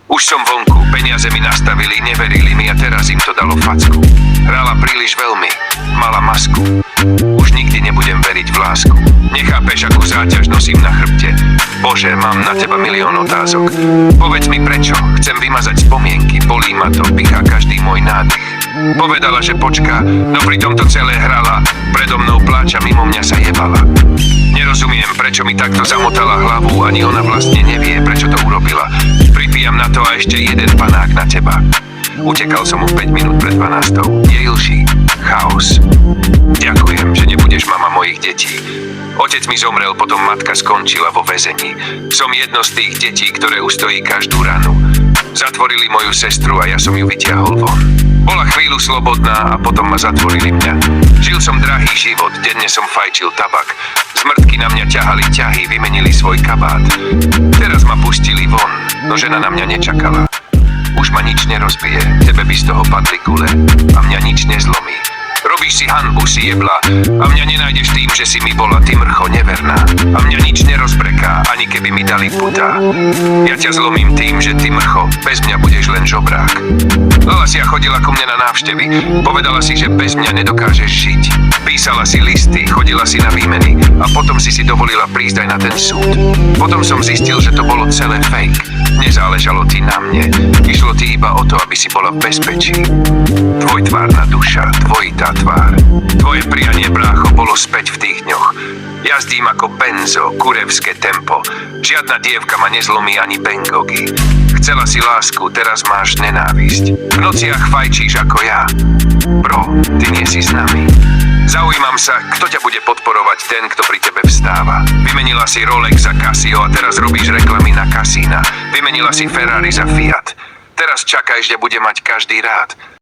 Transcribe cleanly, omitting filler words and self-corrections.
Už som vonku, peniaze mi nastavili, neverili mi a teraz im to dalo facku. Hrala príliš veľmi, mala masku. Už nikdy nebudem veriť v lásku. Nechápeš, akú záťaž nosím na chrbte. Bože, mám na teba milión otázok. Povedz mi prečo, chcem vymazať spomienky, bolí ma to, pichá každý môj nádych. Povedala, že počká, no pritom to celé hrala. Predo mnou pláča, mimo mňa sa jebala. Nerozumiem, prečo mi takto zamotala hlavu, ani ona vlastne nevie, prečo to urobila. Pripijam na to a ešte jeden panák na teba. Utekal som mu 5 minút pred 12. Jej lži, chaos. Ďakujem, že nebudeš mama mojich detí. Otec mi zomrel, potom matka skončila vo väzení. Som jedno z tých detí, ktoré ustojí každú ranu. Zatvorili moju sestru a ja som ju vyťahol von. Bola chvíľu slobodná a potom ma zatvorili mňa. Žil som drahý život, denne som fajčil tabak. Zmrtky na mňa ťahali ťahy, vymenili svoj kabát. Teraz ma pustili von, no žena na mňa nečakala. Už ma nič nerozbije, tebe by z toho padli gule a mňa nič nezlomí. Robíš si hanbu, si jebla a mňa nenájdeš tým, že si mi bola, ty mrcho neverná. A mňa nič nerozbreká, ani keby mi dali puta. Ja ťa zlomím tým, že ty mrcho, bez mňa budeš len žobrák. Lalasia chodila ku mne na návštevy, povedala si, že bez mňa nedokážeš žiť. Písala si listy, chodila si na výmeny a potom si dovolila prísť aj na ten súd. Potom som zistil, že to bolo celé fake. Nezáležalo ti na mne, išlo ti iba o to, aby si bola v bezpečí. Tvoj tvárna duša, tvojitá tvár. Tvoje prianie, brácho, bolo späť v tých dňoch. Jazdím ako benzo, kurevské tempo. Žiadna dievka ma nezlomí ani bengogy. Chcela si lásku, teraz máš nenávisť. V nociach fajčíš ako ja. Bro, ty nie si s nami. Zaujímam sa, kto ťa bude podporovať, ten, kto pri tebe vstáva. Vymenila si Rolex za Casio a teraz robíš reklamy na kasína. Vymenila si Ferrari za Fiat. Teraz čakaj, že bude mať každý rád.